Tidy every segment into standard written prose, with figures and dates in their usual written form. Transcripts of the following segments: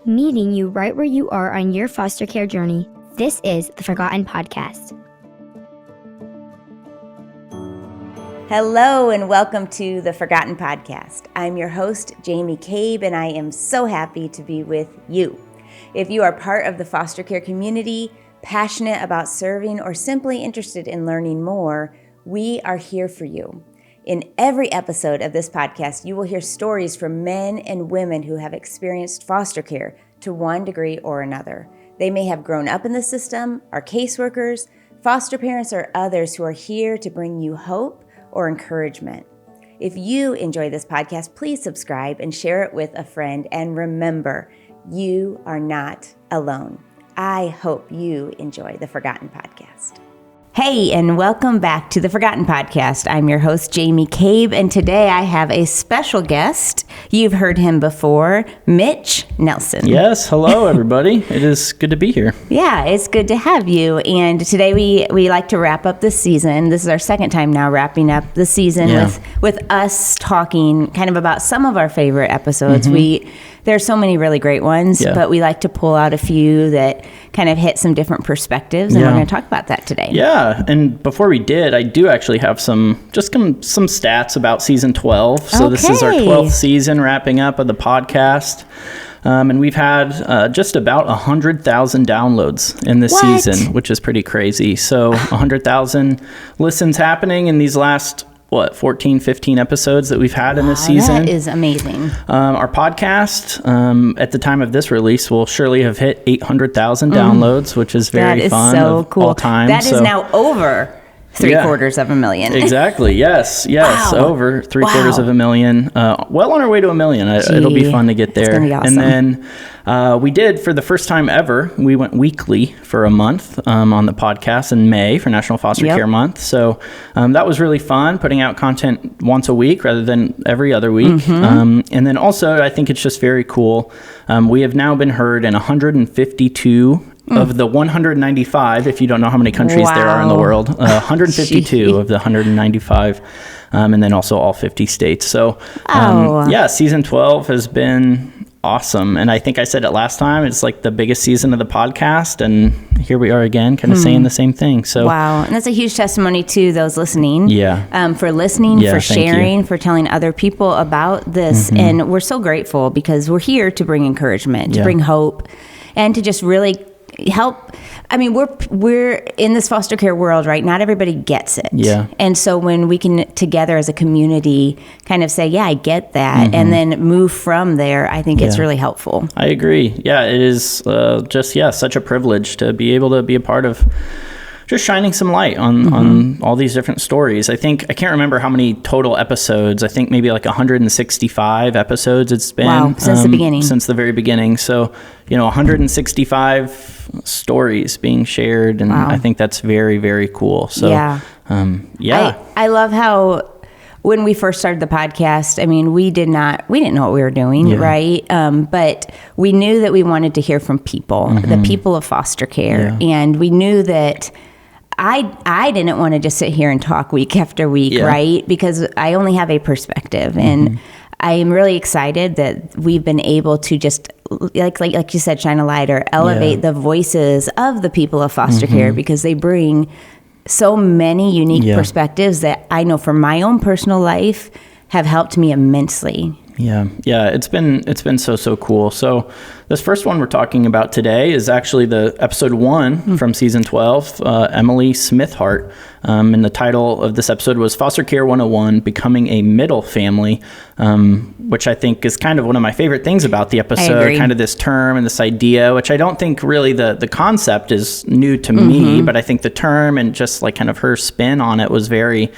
meeting you right where you are on your foster care journey. This is the Forgotten Podcast. Hello and welcome to the Forgotten Podcast. I'm your host, Jamie Cabe, and I am so happy to be with you. If you are part of the foster care community, passionate about serving, or simply interested in learning more, we are here for you. In every episode of this podcast, you will hear stories from men and women who have experienced foster care to one degree or another. They may have grown up in the system, are caseworkers, foster parents, or others who are here to bring you hope or encouragement. If you enjoy this podcast, please subscribe and share it with a friend. And remember, you are not alone. I hope you enjoy the Forgotten Podcast. Hey, and welcome back to the Forgotten Podcast. I'm your host, Jamie Cabe, and today I have a special guest. You've heard him before, Mitch Nelson. Yes, hello everybody. It is good to be here. Yeah, it's good to have you. And today we like to wrap up this season. This is our second time now wrapping up the season with us talking kind of about some of our favorite episodes. There's so many really great ones, but we like to pull out a few that kind of hit some different perspectives, and we're going to talk about that today. Yeah, and before we did, I do actually have some stats about season 12. So This is our 12th season wrapping up of the podcast. And we've had just about 100,000 downloads in this season, which is pretty crazy. So 100,000 listens happening in these last 14, 15 episodes that we've had in this season. That is amazing. Our podcast, at the time of this release, will surely have hit 800,000 downloads, which is very fun. That is so cool. All time. That is now over 750,000. Exactly. Yes. Wow. Over 750,000. Well on our way to 1 million. It'll be fun to get there. It's gonna be awesome. And then we did, for the first time ever, we went weekly for a month on the podcast in May for National Foster Care Month. So that was really fun, putting out content once a week rather than every other week. And then also, I think it's just very cool. We have now been heard in 152 of the 195, if you don't know how many countries there are in the world, 152 of the 195, and then also all 50 states. So, season 12 has been awesome. And I think I said it last time, it's like the biggest season of the podcast. And here we are again, kind of saying the same thing. So wow. And that's a huge testimony to those listening. For listening, for sharing, for telling other people about this. And we're so grateful because we're here to bring encouragement, to bring hope, and to just really help. I mean, we're in this foster care world, right? Not everybody gets it. And so when we can together as a community kind of say, I get that, and then move from there, I think it's really helpful. I agree. Yeah, it is such a privilege to be able to be a part of just shining some light on all these different stories. I can't remember how many total episodes. I think maybe like 165 episodes it's been. Wow, since the beginning. Since the very beginning. So, 165 stories being shared, and I think that's very, very cool. So, I love how when we first started the podcast, I mean, we didn't know what we were doing, right? But we knew that we wanted to hear from people, the people of foster care, and we knew that I didn't want to just sit here and talk week after week, right? Because I only have a perspective, and I am really excited that we've been able to just, like you said, shine a light or elevate the voices of the people of foster care, because they bring so many unique perspectives that I know from my own personal life have helped me immensely. Yeah, it's been so cool. So this first one we're talking about today is actually the episode 1 from season 12, Emily Smithhart. And the title of this episode was Foster Care 101, Becoming a Middle Family, which I think is kind of one of my favorite things about the episode, kind of this term and this idea, which I don't think really the concept is new to me, but I think the term and just like kind of her spin on it was very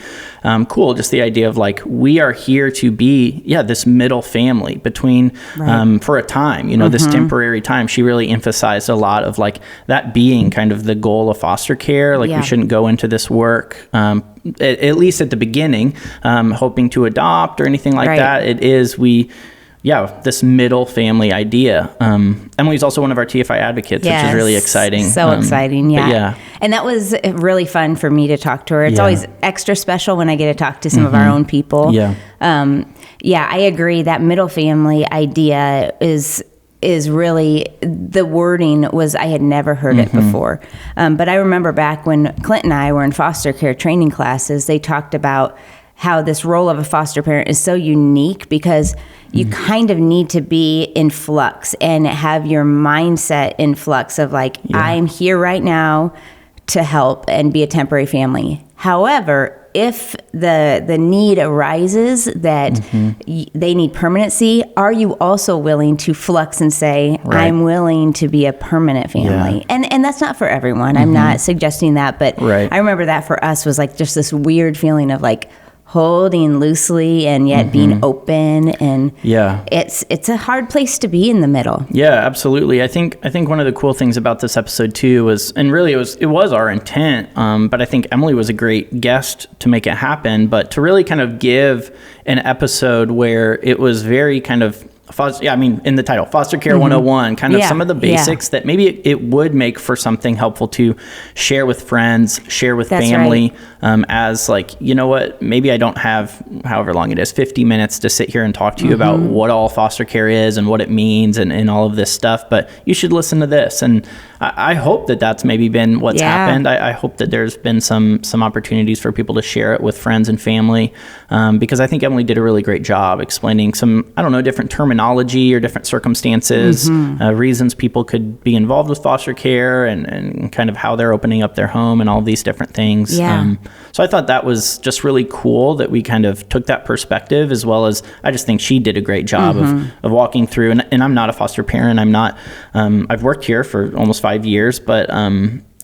cool. Just the idea of like, we are here to be, this middle family between, for a time, this temporary time. She really emphasized a lot of like that being kind of the goal of foster care. Like we shouldn't go into this work, at least at the beginning, hoping to adopt or anything like that. It is, this middle family idea. Emily's also one of our TFI advocates, which is really exciting. So exciting, And that was really fun for me to talk to her. It's always extra special when I get to talk to some of our own people. I agree. That middle family idea is is really, the wording was, I had never heard it before. But I remember back when Clint and I were in foster care training classes, they talked about how this role of a foster parent is so unique because you kind of need to be in flux and have your mindset in flux of like, I'm here right now to help and be a temporary family. However, if the need arises that they need permanency, are you also willing to flux and say, I'm willing to be a permanent family? And that's not for everyone. I'm not suggesting that, but I remember that for us was like just this weird feeling of like holding loosely and yet being open, and it's a hard place to be in the middle. Yeah, absolutely. I think one of the cool things about this episode too was, and really it was our intent, but I think Emily was a great guest to make it happen, but to really kind of give an episode where it was very kind of in the title, Foster Care 101, kind of some of the basics that maybe it would make for something helpful to share with friends, share with family, as like, you know what, maybe I don't have however long it is, 50 minutes to sit here and talk to you about what all foster care is and what it means and all of this stuff, but you should listen to this. And I hope that that's maybe been what's happened. I hope that there's been some opportunities for people to share it with friends and family, because I think Emily did a really great job explaining some, different terminology or different circumstances, reasons people could be involved with foster care and kind of how they're opening up their home and all these different things. So I thought that was just really cool that we kind of took that perspective, as well as I just think she did a great job of walking through. And I'm not a foster parent. I'm not, I've worked here for almost 5 years, but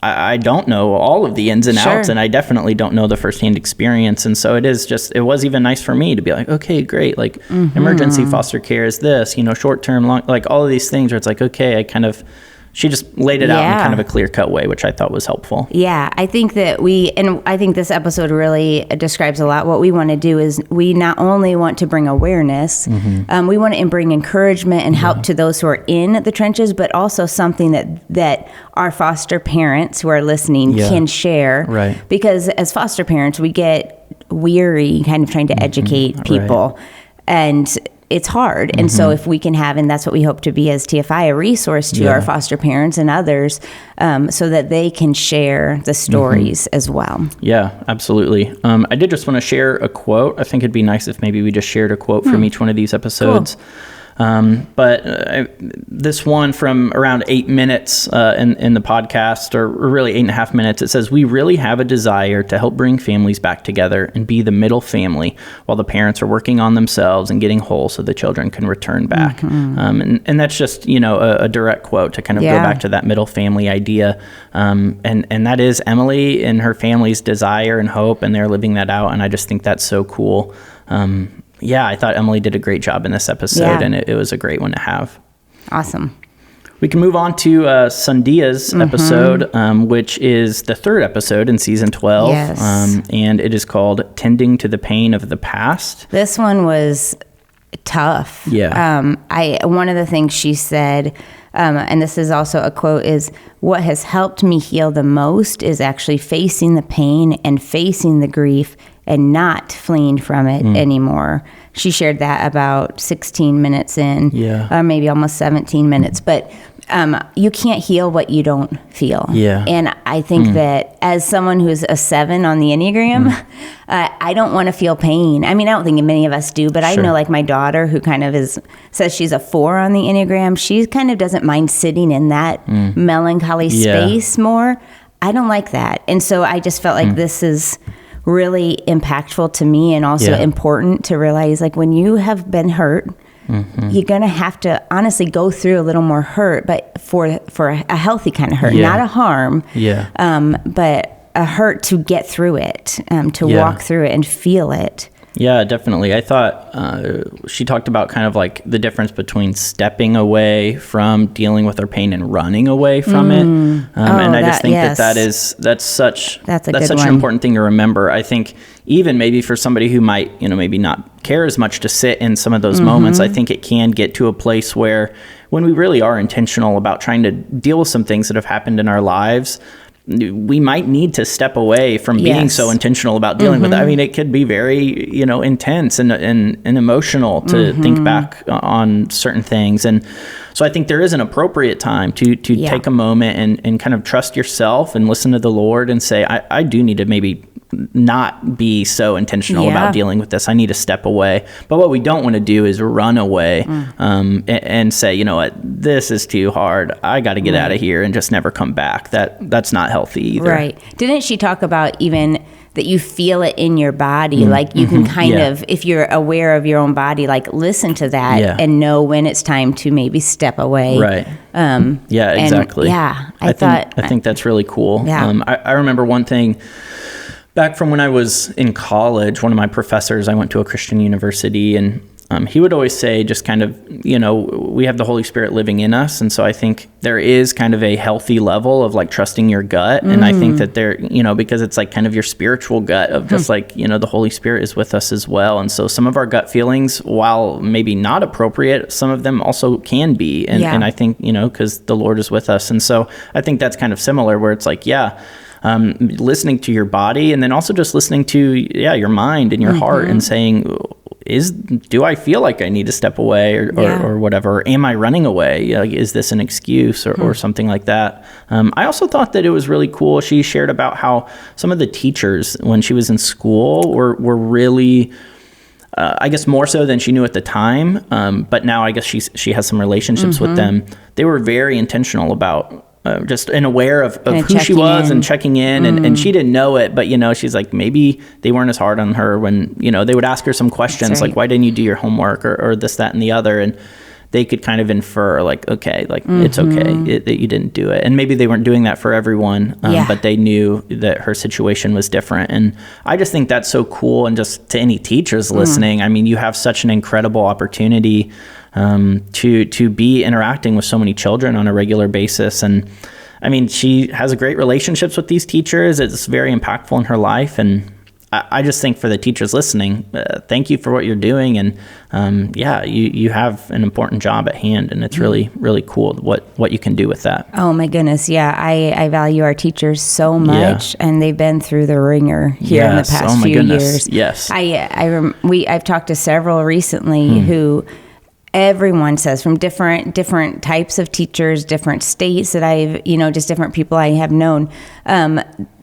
I don't know all of the ins and outs, and I definitely don't know the firsthand experience. And so it was even nice for me to be like, okay, great. Like emergency foster care is this, short-term, long, like all of these things where it's like, okay, she just laid it out in kind of a clear-cut way, which I thought was helpful. Yeah, I think that I think this episode really describes a lot. What we want to do is we not only want to bring awareness, we want to bring encouragement and help to those who are in the trenches, but also something that our foster parents who are listening can share. Right. Because as foster parents, we get weary kind of trying to educate people. And it's hard. And so if we can have, and that's what we hope to be as TFI, a resource to our foster parents and others, so that they can share the stories as well. Yeah, absolutely. I did just want to share a quote. I think it'd be nice if maybe we just shared a quote from each one of these episodes. Cool. But this one from around 8 minutes in the podcast, or really 8.5 minutes, it says, "We really have a desire to help bring families back together and be the middle family while the parents are working on themselves and getting whole so the children can return back." And that's just, a direct quote to kind of go back to that middle family idea. And that is Emily and her family's desire and hope, and they're living that out. And I just think that's so cool. I thought Emily did a great job in this episode, and it was a great one to have. Awesome. We can move on to Sundia's episode, which is the third episode in season 12. Yes. And it is called Tending to the Pain of the Past. This one was tough. Yeah. One of the things she said, and this is also a quote, is, "What has helped me heal the most is actually facing the pain and facing the grief and not fleeing from it anymore." She shared that about 16 minutes in, maybe almost 17 minutes. But you can't heal what you don't feel. Yeah. And I think that as someone who's a 7 on the Enneagram, I don't want to feel pain. I mean, I don't think many of us do, but I know like my daughter, who kind of says she's a 4 on the Enneagram, she kind of doesn't mind sitting in that melancholy space more. I don't like that. And so I just felt like this is really impactful to me, and also important to realize, like, when you have been hurt, you're going to have to honestly go through a little more hurt, but for a healthy kind of hurt, not a harm, but a hurt to get through it, to walk through it and feel it. Yeah, definitely. I thought she talked about kind of like the difference between stepping away from dealing with her pain and running away from it. And I just think that's such an important thing to remember. I think even maybe for somebody who might, maybe not care as much to sit in some of those moments, I think it can get to a place where when we really are intentional about trying to deal with some things that have happened in our lives, we might need to step away from being so intentional about dealing with it. I mean, it could be very, intense and emotional to think back on certain things. And so I think there is an appropriate time to take a moment and kind of trust yourself and listen to the Lord and say, I do need to maybe not be so intentional about dealing with this. I need to step away. But what we don't want to do is run away and say, you know what, this is too hard. I got to get out of here and just never come back. That's not healthy either. Right. Didn't she talk about even that you feel it in your body? Like you can kind of, if you're aware of your own body, like listen to that and know when it's time to maybe step away. Right. Exactly. I think that's really cool. Yeah. I remember one thing back from when I was in college. One of my professors, I went to a Christian university, and he would always say just kind of, we have the Holy Spirit living in us. And so I think there is kind of a healthy level of like trusting your gut. And I think that there, because it's like kind of your spiritual gut of just like, the Holy Spirit is with us as well. And so some of our gut feelings, while maybe not appropriate, some of them also can be. And I think, because the Lord is with us. And so I think that's kind of similar where it's like, listening to your body, and then also just listening to, your mind and your heart, and saying, do I feel like I need to step away or whatever? Or am I running away? Like, is this an excuse or something like that? I also thought that it was really cool. She shared about how some of the teachers, when she was in school, were really, I guess more so than she knew at the time. But now I guess she has some relationships with them. They were very intentional about just and aware of who she was and checking in. And she didn't know it, but, she's like, maybe they weren't as hard on her when, they would ask her some questions like, why didn't you do your homework or this, that, and the other? And they could kind of infer like, okay, like it's okay that you didn't do it. And maybe they weren't doing that for everyone, but they knew that her situation was different. And I just think that's so cool. And just to any teachers listening, I mean, you have such an incredible opportunity to be interacting with so many children on a regular basis. And I mean, she has great relationships with these teachers. It's very impactful in her life. And I just think for the teachers listening, thank you for what you're doing. And you have an important job at hand, and it's really, really cool what you can do with that. Oh my goodness. Yeah. I value our teachers so much, and they've been through the ringer here in the past few years. Yes. I've talked to several recently who everyone says, from different types of teachers, different states that I've, just different people I have known,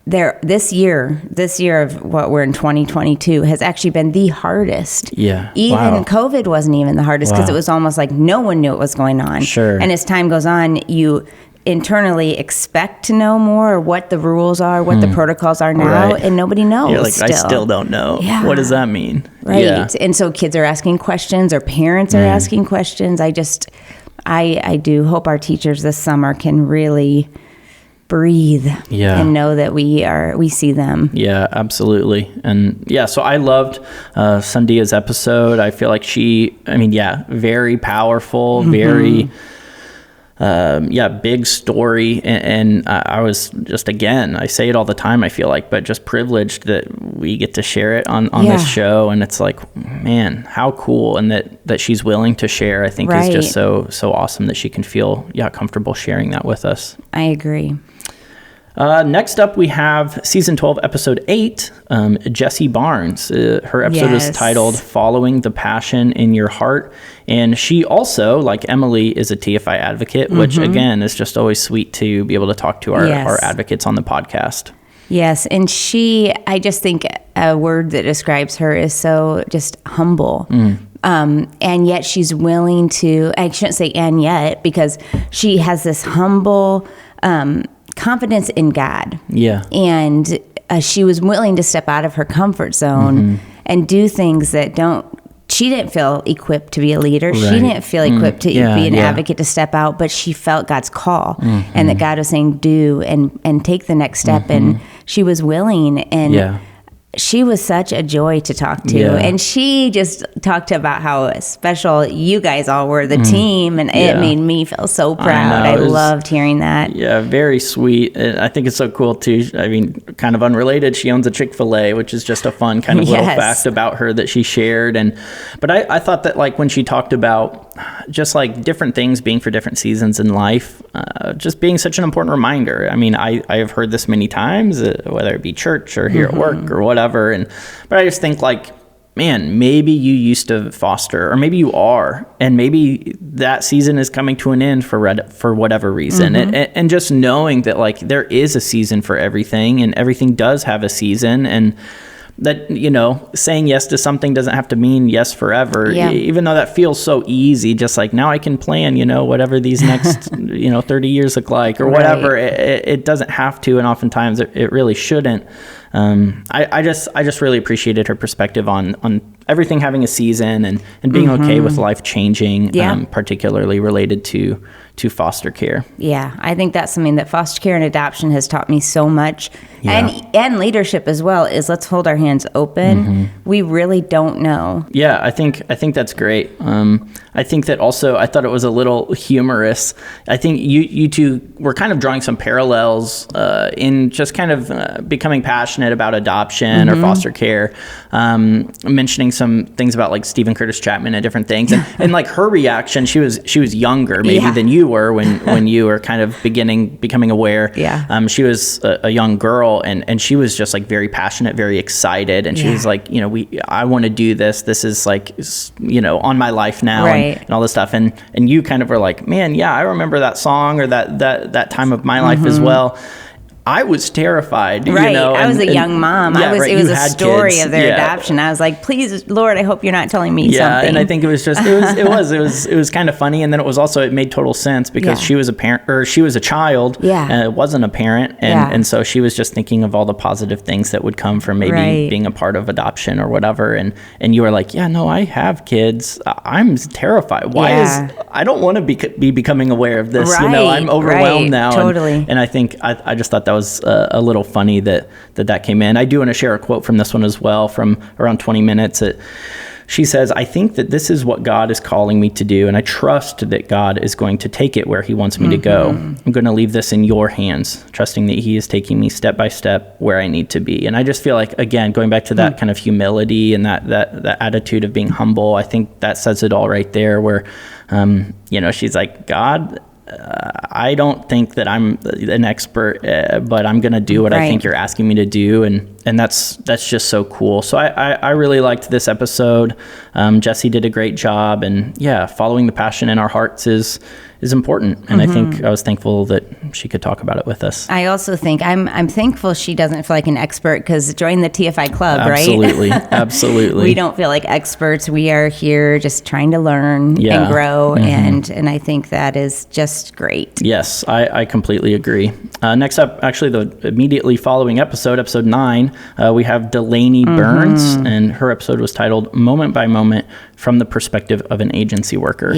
this year of what we're in 2022 has actually been the hardest. Yeah. Even COVID wasn't even the hardest, because it was almost like no one knew what was going on. Sure. And as time goes on, you internally expect to know more, or what the rules are, what the protocols are now, and nobody knows. You're like, I still don't know. Yeah. What does that mean? Right. Yeah. And so kids are asking questions, or parents are asking questions. I do hope our teachers this summer can really breathe and know that we see them. Yeah, absolutely. And so I loved Sandia's episode. I feel like very powerful, very big story. And I was just, again, I say it all the time, I feel like, but just privileged that we get to share it on this show. And it's like, man, how cool. And that she's willing to share, I think is just so awesome, that she can feel comfortable sharing that with us. I agree. Next up, we have season 12, episode 8, Jessie Barnes. Her episode is titled Following the Passion in Your Heart. And she also, like Emily, is a TFI advocate, which again is just always sweet to be able to talk to our advocates on the podcast. Yes. And I just think a word that describes her is so just humble. And yet she's willing to, I shouldn't say and yet, because she has this humble confidence in God. Yeah. And she was willing to step out of her comfort zone and do things that she didn't feel equipped to be a leader. Right. She didn't feel equipped to be an advocate, to step out, but she felt God's call and that God was saying, do and take the next step. And she was willing, and she was such a joy to talk to. And she just talked about how special you guys all were, the team, and it made me feel so proud. I loved hearing that. Yeah, very sweet. And I think it's so cool too. I mean, kind of unrelated, she owns a Chick-fil-A, which is just a fun kind of little fact about her that she shared. But I thought that, like, when she talked about just like different things being for different seasons in life, just being such an important reminder. I mean, I have heard this many times, whether it be church or here at work or whatever. But I just think like, man, maybe you used to foster, or maybe you are, and maybe that season is coming to an end for whatever reason. And just knowing that like there is a season for everything, and everything does have a season, and that, you know, saying yes to something doesn't have to mean yes forever. Even though that feels so easy, just like now I can plan, you know, whatever these next, 30 years look like or whatever. It doesn't have to. And oftentimes it really shouldn't. I just really appreciated her perspective on everything having a season and being okay with life changing, particularly related to foster care. Yeah, I think that's something that foster care and adoption has taught me so much. And leadership as well, is let's hold our hands open. We really don't know. Yeah, I think that's great. I think that also, I thought it was a little humorous. I think you two were kind of drawing some parallels in just kind of becoming passionate about adoption or foster care, mentioning some things about like Stephen Curtis Chapman and different things. And like her reaction, she was younger maybe than you were when you were kind of becoming aware. She was a young girl, and she was just like very passionate, very excited, and she was like, I want to do this. This is like, on my life now, and all this stuff. And you kind of were like, man, I remember that song or that time of my life as well. I was terrified, I was a young mom. It was a story of their adoption. I was like, please, Lord, I hope you're not telling me something. Yeah, and I think it was just, it was kind of funny. And then it was also, it made total sense because she was a parent, or she was a child, and it wasn't a parent. And so she was just thinking of all the positive things that would come from maybe being a part of adoption or whatever. And you were like, I have kids. I'm terrified. I don't want to be becoming aware of this. I'm overwhelmed now. Totally. And I think, I just thought that was a little funny that came in. I do want to share a quote from this one as well, from around 20 minutes. She says, I think that this is what God is calling me to do, and I trust that God is going to take it where he wants me to go. I'm going to leave this in your hands, trusting that he is taking me step by step where I need to be. And I just feel like, again, going back to that kind of humility and that attitude of being humble, I think that says it all right there, where, she's like, God, I don't think that I'm an expert, but I'm going to do what I think you're asking me to do. And that's just so cool. So I really liked this episode. Jesse did a great job, and following the passion in our hearts is important. And I think I was thankful that she could talk about it with us. I also think I'm thankful she doesn't feel like an expert, because join the TFI club, Absolutely. right? Absolutely. We don't feel like experts. We are here just trying to learn and grow. And I think that is just great. Yes, I completely agree. Next up, actually the immediately following episode 9, we have Delaney Burns, and her episode was titled Moment by Moment from the Perspective of an Agency Worker.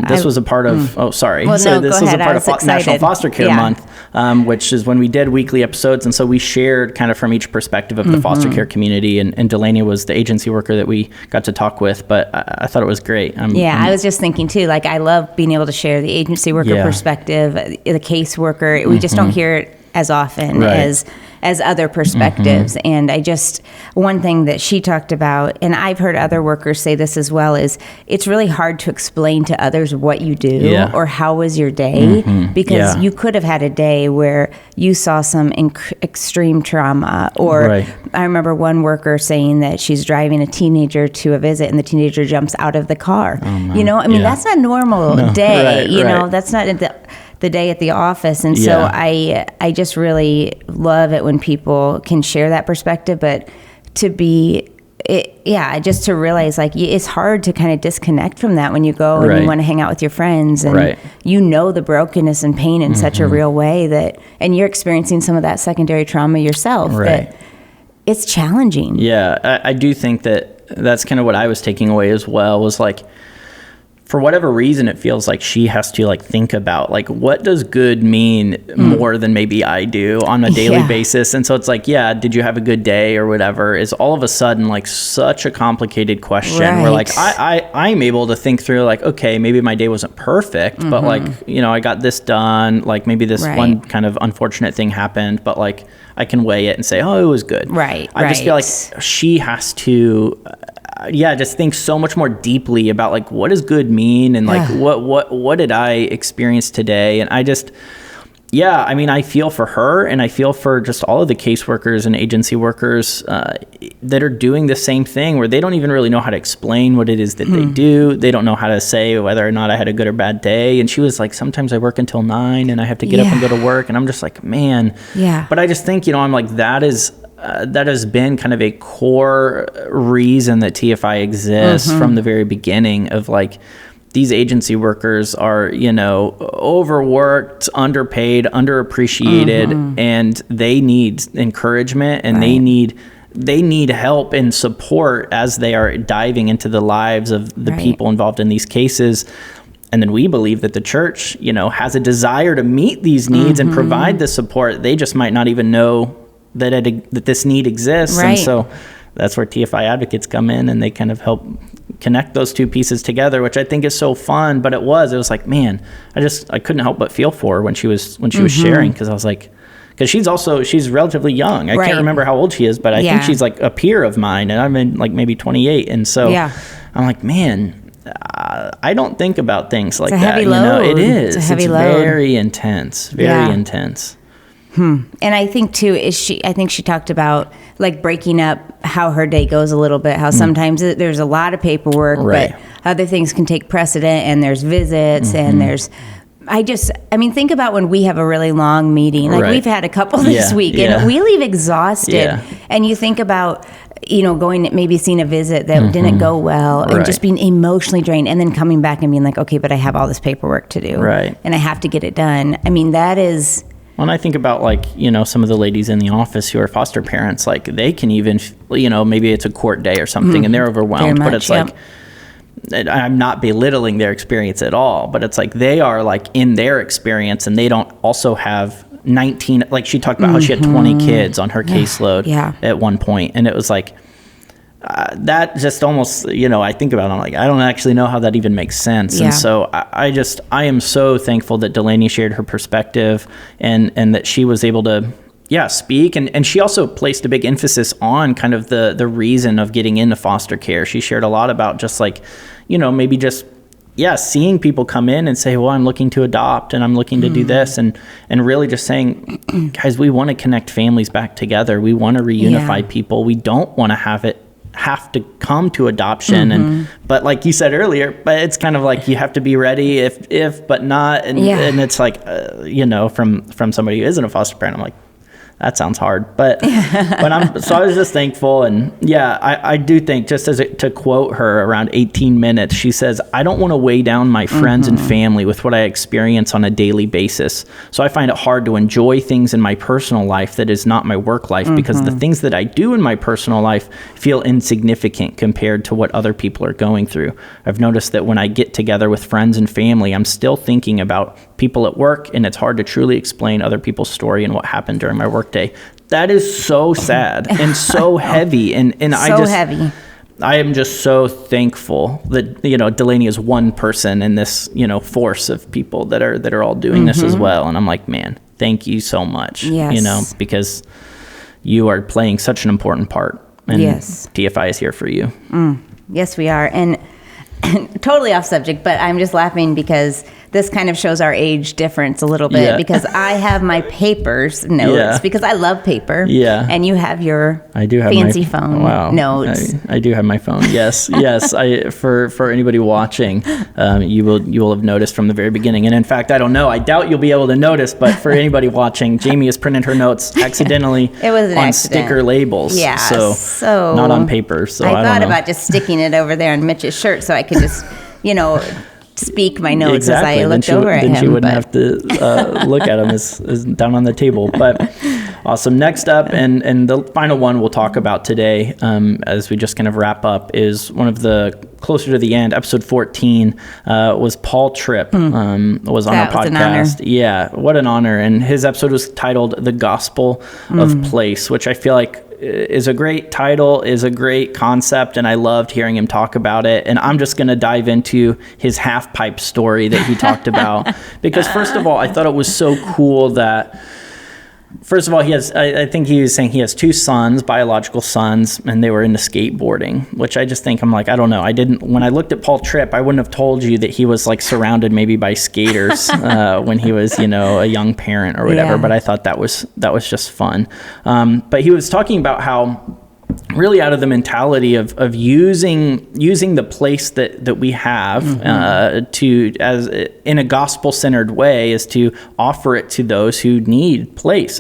This was a part of, this was a part of National Foster Care Month, which is when we did weekly episodes. And so we shared kind of from each perspective of the foster care community. And Delaney was the agency worker that we got to talk with, but I thought it was great. I was just thinking too, like, I love being able to share the agency worker perspective, the case worker. We just don't hear it as often as other perspectives. And one thing that she talked about, and I've heard other workers say this as well, is it's really hard to explain to others what you do or how was your day, because you could have had a day where you saw some extreme trauma, or I remember one worker saying that she's driving a teenager to a visit and the teenager jumps out of the car. That's not a normal day. That's not the day at the office. And so I just really love it when people can share that perspective, but just to realize, like, it's hard to kind of disconnect from that when you go and you want to hang out with your friends, and the brokenness and pain in such a real way and you're experiencing some of that secondary trauma yourself, that it's challenging. I do think that's kind of what I was taking away as well, was like, for whatever reason, it feels like she has to like think about like, what does good mean more than maybe I do on a daily basis. And so it's like, did you have a good day or whatever, is all of a sudden like such a complicated question where like I'm able to think through like, okay, maybe my day wasn't perfect, but like, I got this done, like maybe this one kind of unfortunate thing happened, but like I can weigh it and say, oh, it was good. I just feel like she has to just think so much more deeply about like, what does good mean? And like, what did I experience today? And I feel for her, and I feel for just all of the caseworkers and agency workers that are doing the same thing, where they don't even really know how to explain what it is that they do. They don't know how to say whether or not I had a good or bad day. And she was like, sometimes I work until 9 and I have to get up and go to work. And I'm just like, man. Yeah. But I just think, I'm like, that has been kind of a core reason that TFI exists from the very beginning, of like, these agency workers are, overworked, underpaid, underappreciated, and they need encouragement, and they need help and support as they are diving into the lives of the people involved in these cases. And then we believe that the church, has a desire to meet these needs and provide the support. They just might not even know that this need exists. And so that's where TFI advocates come in, and they kind of help connect those two pieces together, which I think is so fun. But it was like, man, I couldn't help but feel for her when she was sharing, because I was like, because she's relatively young. I can't remember how old she is, but I think she's like a peer of mine, and I'm in like maybe 28. And so I'm like, man, I don't think about things like that. Heavy load. It is. It's a heavy load. Very intense. Very intense. And I think too, I think she talked about like breaking up how her day goes a little bit, how sometimes there's a lot of paperwork, but other things can take precedent, and there's visits and there's, think about when we have a really long meeting, like we've had a couple this week, and we leave exhausted, and you think about, going, maybe seeing a visit that didn't go well, and just being emotionally drained, and then coming back and being like, okay, but I have all this paperwork to do, and I have to get it done. That is... When I think about like, some of the ladies in the office who are foster parents, like they can even, maybe it's a court day or something and they're overwhelmed, but it's like, I'm not belittling their experience at all, but it's like they are like in their experience, and they don't also have 19, like she talked about how she had 20 kids on her caseload at one point. And it was like, that just almost, I think about it, I'm like, I don't actually know how that even makes sense. And so I am so thankful that Delaney shared her perspective, and that she was able to, speak. And she also placed a big emphasis on kind of the reason of getting into foster care. She shared a lot about just like, maybe just, seeing people come in and say, well, I'm looking to adopt and I'm looking to do this. And really just saying, guys, we want to connect families back together. We want to reunify people. We don't want to have to come to adoption. But like you said earlier, but it's kind of like you have to be ready if but not, and it's like from somebody who isn't a foster parent, I'm like, that sounds hard, but so I was just thankful. And I do think, just to quote her, around 18 minutes, she says, I don't want to weigh down my friends and family with what I experience on a daily basis. So I find it hard to enjoy things in my personal life that is not my work life, because the things that I do in my personal life feel insignificant compared to what other people are going through. I've noticed that when I get together with friends and family, I'm still thinking about people at work, and it's hard to truly explain other people's story and what happened during my work day. That is so sad and so heavy. And heavy. I am just so thankful that, Delaney is one person in this, force of people that are all doing this as well. And I'm like, man, thank you so much, because you are playing such an important part. And TFI is here for you. Yes, we are. And totally off subject, but I'm just laughing because this kind of shows our age difference a little bit, because I have my papers notes because I love paper. Yeah. And you have your fancy phone notes. I do have my phone. Yes. For anybody watching, you will have noticed from the very beginning. And in fact, I don't know, I doubt you'll be able to notice, but for anybody watching, Jamie has printed her notes accidentally it was an on accident. Sticker labels. Yeah. So not on paper. So I thought about just sticking it over there on Mitch's shirt so I could just, speak my notes as I looked over at him. Then she wouldn't have to look at them as down on the table. But awesome. Next up, and the final one we'll talk about today, as we just kind of wrap up, is one of the closer to the end, episode 14, was Paul Tripp, was on our podcast. Yeah, what an honor. And his episode was titled The Gospel of Place, which I feel like is a great title, is a great concept, and I loved hearing him talk about it. And I'm just going to dive into his half-pipe story that he talked about, because first of all, I thought it was so cool that First of all, I think he was saying he has 2 sons, biological sons, and they were into skateboarding, which I just think, I'm like, I don't know. When I looked at Paul Tripp, I wouldn't have told you that he was like surrounded maybe by skaters when he was, a young parent or whatever. Yeah. But I thought that was just fun. But he was talking about how really out of the mentality of using the place that we have to as in a gospel-centered way is to offer it to those who need a place.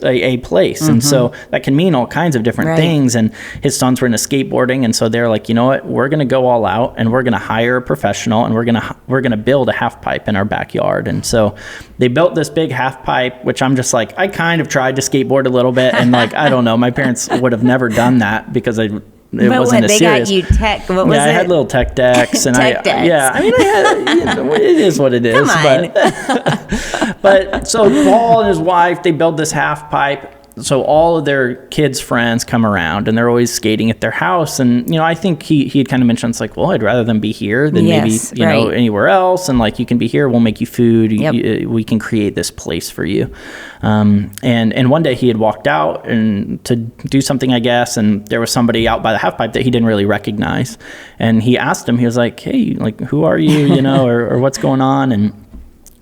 And so that can mean all kinds of different things. And his sons were into skateboarding, and so they're like, you know what, we're going to go all out, and we're going to hire a professional, and we're going to build a half pipe in our backyard. And so they built this big half pipe, which I'm just like, I kind of tried to skateboard a little bit, and like, I don't know, my parents would have never done that because it wasn't they serious. got you tech. What was it? I had little tech decks, and Tech decks. it is what it is. Come on. But so Paul and his wife, they build this half pipe. So all of their kids' friends come around, and they're always skating at their house. And, I think he had kind of mentioned, it's like, well, I'd rather them be here than maybe, anywhere else. And like, you can be here, we'll make you food. Yep. We can create this place for you. And one day he had walked out and to do something, I guess, and there was somebody out by the half pipe that he didn't really recognize. And he asked him, he was like, hey, like, who are you, or what's going on? And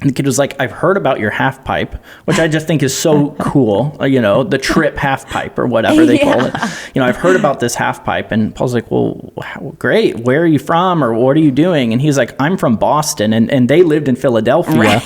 the kid was like, I've heard about your half pipe, which I just think is so cool, the Tripp half pipe or whatever they call it. I've heard about this half pipe. And Paul's like, well, great. Where are you from, or what are you doing? And he's like, I'm from Boston, and they lived in Philadelphia. Right.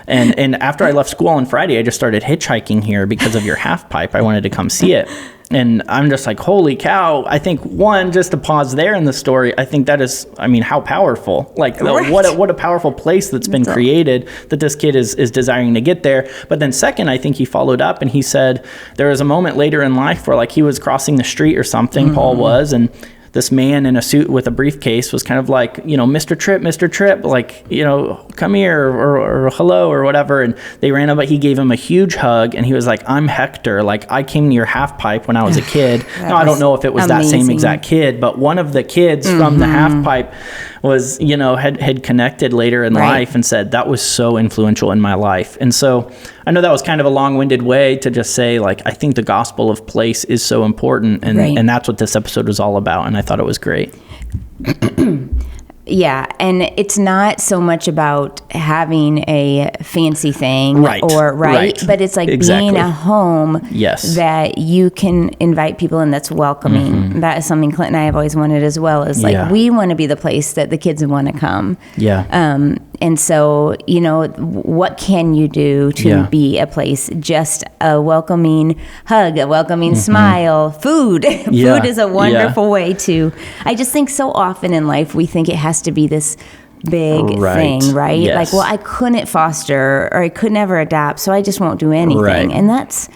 And after I left school on Friday, I just started hitchhiking here because of your half pipe. I wanted to come see it. And I'm just like, holy cow. I think, one, just to pause there in the story, I think that is, how powerful. Like, what a powerful place that's been created that this kid is desiring to get there. But then second, I think he followed up and he said there was a moment later in life where like he was crossing the street or something, Paul was, and this man in a suit with a briefcase was kind of like, Mr. Tripp, like, come here or hello or whatever. And they ran up, but he gave him a huge hug, and he was like, I'm Hector. Like, I came to your half pipe when I was a kid. Now, I don't know if it was that same exact kid, but one of the kids from the half pipe was, had connected later in life and said, that was so influential in my life. And so I know that was kind of a long-winded way to just say, like, I think the gospel of place is so important, and that's what this episode was all about, and I thought it was great. Yeah, and it's not so much about having a fancy thing, right? But it's like being a home that you can invite people in, that's welcoming. That is something Clint and I have always wanted as well. Is like we want to be the place that the kids want to come. Yeah. And so, what can you do to be a place? Just a welcoming hug, a welcoming smile, food. Food is a wonderful way to. I just think so often in life we think it has to be this big thing, right? Yes. Like, well, I couldn't foster or I could never adopt, so I just won't do anything. Right. And that's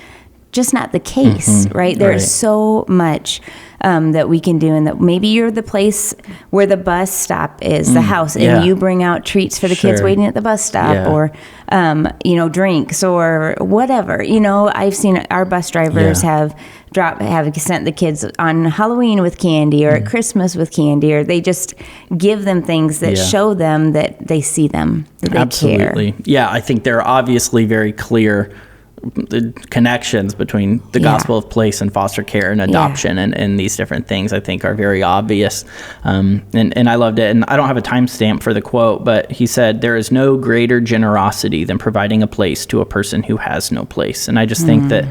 just not the case, right? There's so much that we can do, and that maybe you're the place where the bus stop is, the house, and you bring out treats for the kids waiting at the bus stop, or drinks or whatever. I've seen our bus drivers have sent the kids on Halloween with candy, or at Christmas with candy, or they just give them things that show them that they see them, that they care. Yeah, I think there are obviously very clear the connections between the gospel of place and foster care and adoption and these different things, I think, are very obvious. And I loved it. And I don't have a timestamp for the quote, but he said, there is no greater generosity than providing a place to a person who has no place. And I just think that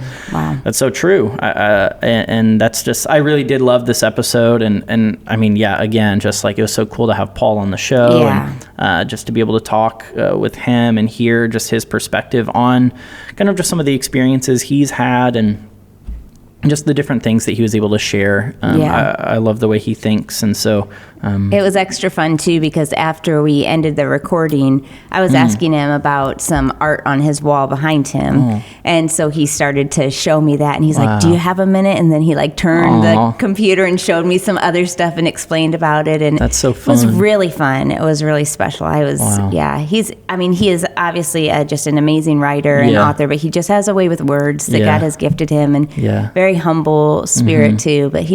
that's so true. And that's just, I really did love this episode. And I mean, again, just like it was so cool to have Paul on the show and just to be able to talk with him and hear just his perspective on kind of just some of the experiences he's had and just the different things that he was able to share. I love the way he thinks. And so it was extra fun too, because after we ended the recording, I was asking him about some art on his wall behind him. And so he started to show me that, and he's like, do you have a minute? And then he like turned the computer and showed me some other stuff and explained about it. And that's so fun. It was really fun. It was really special. I was, he is obviously just an amazing writer and author, but he just has a way with words that God has gifted him, and very humble spirit too. But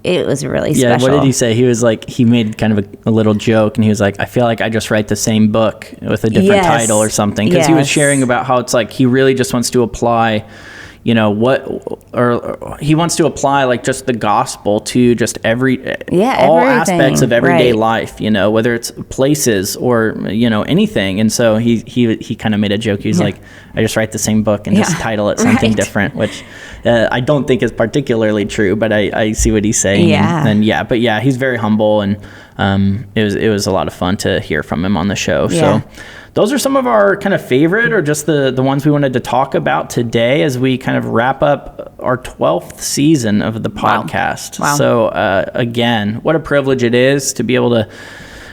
it was really special. What did he say? He was like, he made kind of a little joke, and he was like, I feel like I just write the same book with a different title or something. Because he was sharing about how it's like he really just wants to apply, or he wants to apply like just the gospel to just all everything. aspects of everyday Right. life, whether it's places or, anything. And so he kind of made a joke. He's like, I just write the same book and just title it something Right. different, which I don't think is particularly true, but I see what he's saying. Yeah. But he's very humble, and it was a lot of fun to hear from him on the show. Yeah. So those are some of our kind of favorite, or just the ones we wanted to talk about today as we kind of wrap up our 12th season of the podcast. Wow. So again, what a privilege it is to be able to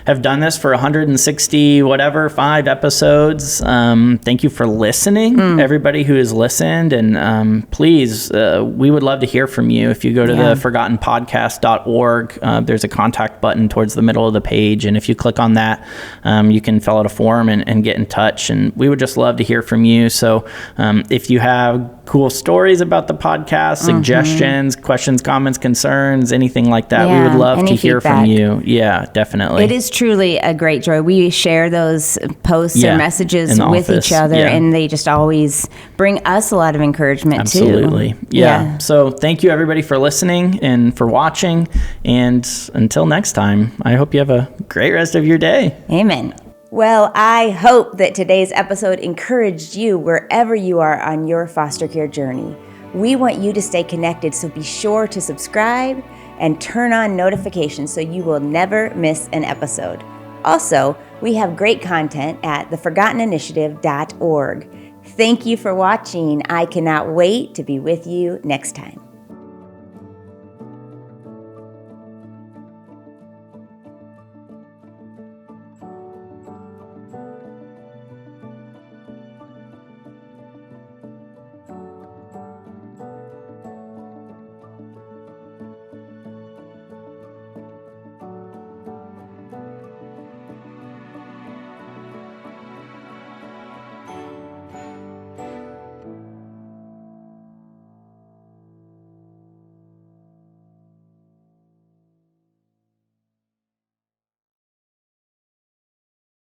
have done this for 160 5 episodes. Thank you for listening, everybody who has listened, and please, we would love to hear from you. If you go to the forgottenpodcast.org, there's a contact button towards the middle of the page, and if you click on that, you can fill out a form and get in touch, and we would just love to hear from you. So if you have cool stories about the podcast, suggestions, questions, comments, concerns, anything like that, we would love to hear from you. Yeah, definitely. It is truly a great joy. We share those posts or messages with each other, and they just always bring us a lot of encouragement Absolutely. too. Yeah. So thank you everybody for listening and for watching. And until next time, I hope you have a great rest of your day. Amen. Well, I hope that today's episode encouraged you wherever you are on your foster care journey. We want you to stay connected, so be sure to subscribe and turn on notifications so you will never miss an episode. Also, we have great content at theforgotteninitiative.org. Thank you for watching. I cannot wait to be with you next time.